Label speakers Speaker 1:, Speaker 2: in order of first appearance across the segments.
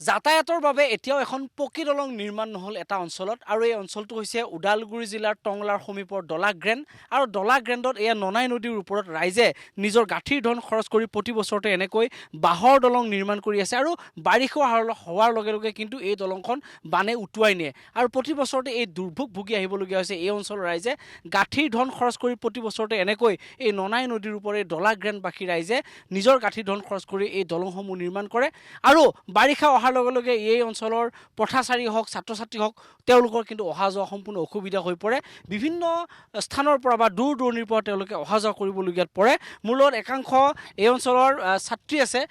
Speaker 1: যাতায়াতৰ বাবে এতিয়াও এখন পকী দলং নিৰ্মাণ নহল এটা অঞ্চলত আৰু এই অঞ্চলটো হৈছে ওদালগুৰি জিলাৰ টংলাৰ সমীপৰ দলাগ্ৰেণ্ড আৰু দলাগ্ৰেণ্ডত এয়া ননাই নদীৰ ওপৰত ৰাইজে নিজৰ গাঁঠিৰ ধন খৰচ কৰি প্ৰতি বছৰতে এনেকৈ বাঁহৰ দলং নিৰ্মাণ কৰি আছে আৰু বাৰিষা হোৱাৰ লগে লগে কিন্তু এই দলংখন বানে উটুৱাই নিয়ে আৰু প্ৰতি বছৰতে এই দুৰ্ভোগ ভুগি আহিবলগীয়া হৈছে এই অঞ্চলৰ ৰাইজে গাঁঠিৰ ধন খৰচ কৰি প্ৰতি বছৰতে এনেকৈ এই ননাই নদীৰ ওপৰত এই দলাগ্ৰেণ্ডবাসী ৰাইজে নিজৰ গাঁঠিৰ ধন খৰচ কৰি এই দলংসমূহ নিৰ্মাণ কৰে আৰু বাৰিষা অহাৰ লগে লগে এই অঞ্চলৰ পথাচাৰী হওক ছাত্ৰ ছাত্ৰী হওক তেওঁলোকৰ কিন্তু অহা যোৱা সম্পূৰ্ণ অসুবিধা হৈ পৰে বিভিন্ন স্থানৰ পৰা বা দূৰ দূৰণিৰ পৰা তেওঁলোকে অহা যোৱা কৰিবলগীয়াত পৰে মোৰ লগত একাংশ এই অঞ্চলৰ ছাত্ৰী আছে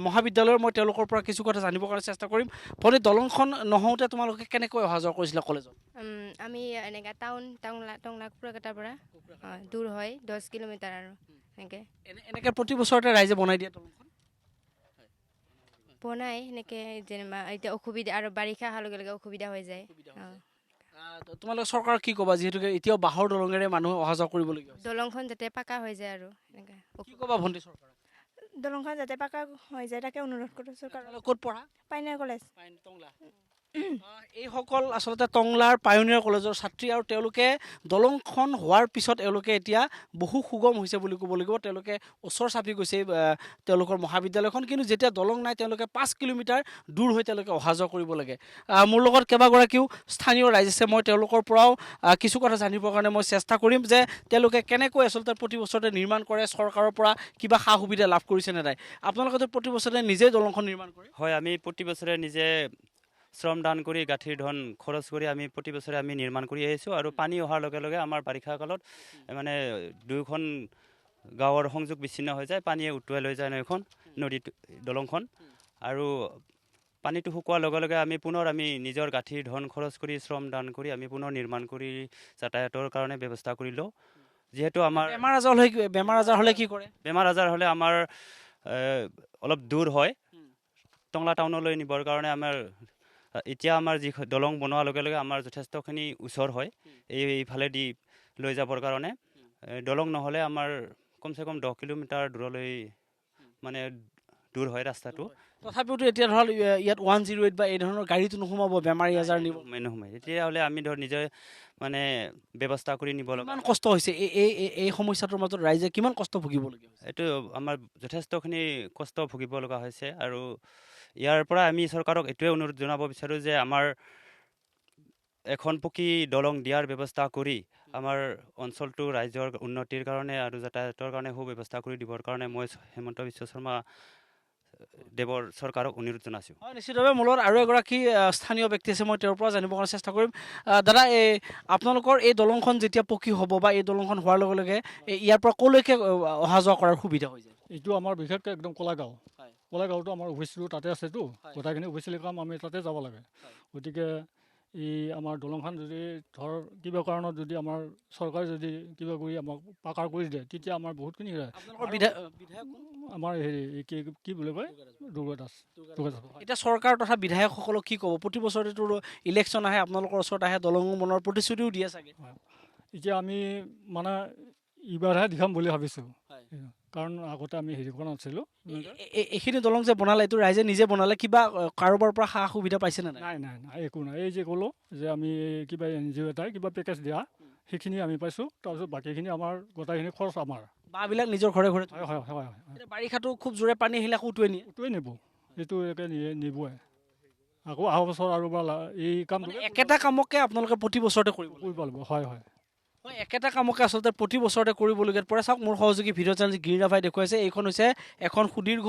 Speaker 1: মহাবিদ্যালয়ৰ মই তেওঁলোকৰ পৰা কিছু কথা জানিবৰ কাৰণে চেষ্টা কৰিম ফলে দলংখন নহওঁতে তোমালোকে কেনেকৈ অহা যোৱা কৰিছিলা কলেজত
Speaker 2: আমি এনেকৈ টংলা কুকুৰাকাটাৰ পৰা দূৰ হয় 10 কিলোমিটাৰ আৰু
Speaker 1: এনেকৈ প্ৰতি বছৰতে ৰাইজে বনাই দিয়ে দলংখন
Speaker 2: বনাই সেনেকৈ যেনিবা এতিয়া অসুবিধা আৰু বাৰিষা অহাৰ লগে লগে অসুবিধা হৈ যায়
Speaker 1: তোমালোকে চৰকাৰক কি ক'বা যিহেতুকে এতিয়াও বাঁহৰ দলঙেৰে মানুহে অহা যোৱা কৰিবলগীয়া
Speaker 2: দলংখন যাতে পাকা হৈ যায় আৰু এনেকৈ
Speaker 1: কি ক'বা ভণ্টি চৰকাৰক
Speaker 3: দলংখন যাতে পাকা হৈ যায় তাকে অনুৰোধ কৰোঁ চৰকাৰক
Speaker 1: ক'ত পঢ়া
Speaker 3: পাইনাৰ কলেজ
Speaker 1: টংলা এইসকল আচলতে টংলাৰ পায়োনিয়াৰ কলেজৰ ছাত্ৰী আৰু তেওঁলোকে দলংখন হোৱাৰ পিছত তেওঁলোকে এতিয়া বহু সুগম হৈছে বুলি ক'ব লাগিব তেওঁলোকে ওচৰ চাপি গৈছে তেওঁলোকৰ মহাবিদ্যালয়খন কিন্তু যেতিয়া দলং নাই তেওঁলোকে 5 কিলোমিটাৰ দূৰ হৈ তেওঁলোকে অহা যোৱা কৰিব লাগে মোৰ লগত কেইবাগৰাকীও স্থানীয় ৰাইজ আছে মই তেওঁলোকৰ পৰাও কিছু কথা জানিবৰ কাৰণে মই চেষ্টা কৰিম যে তেওঁলোকে কেনেকৈ আচলতে প্ৰতি বছৰতে নিৰ্মাণ কৰে চৰকাৰৰ পৰা কিবা সা সুবিধা লাভ কৰিছে নে নাই আপোনালোকে প্ৰতি বছৰে নিজেই দলংখন নিৰ্মাণ কৰে
Speaker 4: হয় আমি প্ৰতি বছৰে নিজে শ্ৰম দান কৰি গাঁঠিৰ ধন খৰচ কৰি আমি প্ৰতি বছৰে আমি নিৰ্মাণ কৰি আহিছোঁ আৰু পানী অহাৰ লগে লগে আমাৰ বাৰিষা কালত মানে দুয়োখন গাঁৱৰ সংযোগ বিচ্ছিন্ন হৈ যায় পানীয়ে উটুৱাই লৈ যায় নৈখন নদীত দলংখন আৰু পানীটো শুকোৱাৰ লগে লগে আমি পুনৰ আমি নিজৰ গাঁঠিৰ ধন খৰচ কৰি শ্ৰম দান কৰি আমি পুনৰ নিৰ্মাণ কৰি যাতায়াতৰ কাৰণে ব্যৱস্থা কৰি লওঁ যিহেতু আমাৰ
Speaker 1: বেমাৰ আজাৰ হ'লে কি কৰে
Speaker 4: বেমাৰ আজাৰ হ'লে আমাৰ অলপ দূৰ হয় টংলা টাউনলৈ নিবৰ কাৰণে আমাৰ এতিয়া আমাৰ যি দলং বনোৱাৰ লগে লগে আমাৰ যথেষ্টখিনি ওচৰ হয় এইফালেদি লৈ যাবৰ কাৰণে দলং নহ'লে আমাৰ কমচে কম 10 কিলোমিটাৰ দূৰলৈ মানে দূৰ হয় ৰাস্তাটো
Speaker 1: তথাপিওতো এতিয়া ধৰক ইয়াত 108 বা এই ধৰণৰ গাড়ীটো নোসোমাব বেমাৰী আজাৰ নিব
Speaker 4: নোসোমায় তেতিয়াহ'লে আমি ধৰ নিজে মানে ব্যৱস্থা কৰি নিব লগা
Speaker 1: কিমান কষ্ট হৈছে এই সমস্যাটোৰ মাজত ৰাইজে কিমান কষ্ট ভুগিবলগীয়া হৈছে
Speaker 4: এইটো আমাৰ যথেষ্টখিনি কষ্ট ভুগিব লগা হৈছে আৰু ইয়াৰ পৰা আমি চৰকাৰক এইটোৱে অনুৰোধ জনাব বিচাৰোঁ যে আমাৰ এখন পকী দলং দিয়াৰ ব্যৱস্থা কৰি আমাৰ অঞ্চলটো ৰাইজৰ উন্নতিৰ কাৰণে আৰু যাতায়াতৰ কাৰণে সুব্যৱস্থা কৰি দিবৰ কাৰণে মই হেমন্ত বিশ্ব শৰ্মা দেৱৰ চৰকাৰক অনুৰোধ জনাইছোঁ
Speaker 1: হয় নিশ্চিতভাৱে মোৰ লগত আৰু এগৰাকী স্থানীয় ব্যক্তি আছে মই তেওঁৰ পৰা জানিবৰ কাৰণে চেষ্টা কৰিম দাদা আপোনালোকৰ এই দলংখন যেতিয়া পকী হ'ব বা এই দলংখন হোৱাৰ লগে লগে ইয়াৰ পৰা ক'লৈকে অহা যোৱা কৰাৰ সুবিধা হৈ যায়
Speaker 5: এইটো আমাৰ বিশেষকৈ একদম কলাগাঁৱটো আমাৰ অফিচটো তাতে আছেতো গোটেইখিনি অফিচিয়েলি কাম আমি তাতে যাব লাগে গতিকে এই আমাৰ দলংখন যদি ধৰ কিবা কাৰণত যদি আমাৰ চৰকাৰে যদি কিবা কৰি আমাক পাকাৰ কৰি দিয়ে তেতিয়া আমাৰ বহুতখিনি আমাৰ হেৰি কি বুলি কয় দুৰ্গা দাস
Speaker 1: এতিয়া চৰকাৰ তথা বিধায়কসকলক কি ক'ব প্ৰতি বছৰেতো ইলেকশ্যন আহে আপোনালোকৰ ওচৰত আহে দলং বনোৱাৰ প্ৰতিশ্ৰুতিও দিয়ে চাগে
Speaker 5: এতিয়া আমি মানে এইবাৰহে দেখাম বুলি ভাবিছোঁ কাৰণ আগতে আমি হেৰি কৰা নাছিলোঁ
Speaker 1: এইখিনি দলং যে বনালে এইটো ৰাইজে নিজে বনালে কিবা কাৰোবাৰ পৰা সা সুবিধা পাইছেনে
Speaker 5: নাই একো নাই এই যে ক'লোঁ যে আমি কিবা NGO এটাই কিবা পেকেজ দিয়া সেইখিনি আমি পাইছোঁ তাৰপিছত বাকীখিনি আমাৰ গোটেইখিনি খৰচ আমাৰ
Speaker 1: বাঁহবিলাক নিজৰ ঘৰে ঘৰে
Speaker 5: হয়
Speaker 1: বাৰিষাটো খুব জোৰে পানী আহিলে আকৌ উটুৱাই
Speaker 5: নিব এইটো একে নিবই আকৌ অহা বছৰ আৰু এই কাম
Speaker 1: একেটা কামকে আপোনালোকে প্ৰতি বছৰতে কৰিব
Speaker 5: লাগিব হয়
Speaker 1: একেটা কামকে আচলতে প্ৰতি বছৰতে কৰিবলগীয়াত পৰে চাওক মোৰ সহযোগী ভিডিঅ' চেনেল গিৰিনাভাই দেখুৱাইছে এইখন হৈছে এখন সুদীৰ্ঘ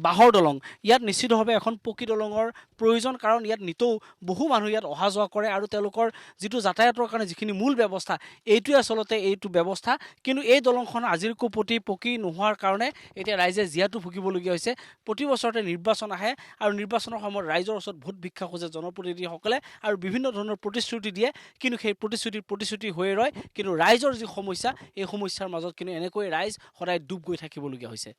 Speaker 1: বাঁহৰ দলং ইয়াত নিশ্চিতভাৱে এখন পকী দলঙৰ প্ৰয়োজন কাৰণ ইয়াত নিতৌ বহু মানুহ ইয়াত অহা যোৱা কৰে আৰু তেওঁলোকৰ যিটো যাতায়াতৰ কাৰণে যিখিনি মূল ব্যৱস্থা এইটোৱে আচলতে এইটো ব্যৱস্থা কিন্তু এই দলংখন আজিৰ কোপতি পকী নোহোৱাৰ কাৰণে এতিয়া ৰাইজে জীয়াতু ভুগিবলগীয়া হৈছে প্ৰতি বছৰতে নিৰ্বাচন আহে আৰু নিৰ্বাচনৰ সময়ত ৰাইজৰ ওচৰত ভোট ভিক্ষা খোজে জনপ্ৰতিনিধিসকলে আৰু বিভিন্ন ধৰণৰ প্ৰতিশ্ৰুতি দিয়ে কিন্তু সেই প্ৰতিশ্ৰুতি হৈয়ে ৰয় কিন্তু ৰাইজৰ যি সমস্যা এই সমস্যাৰ মাজত কিন্তু এনেকৈ ৰাইজ সদায় ডুব গৈ থাকিবলগীয়া হৈছে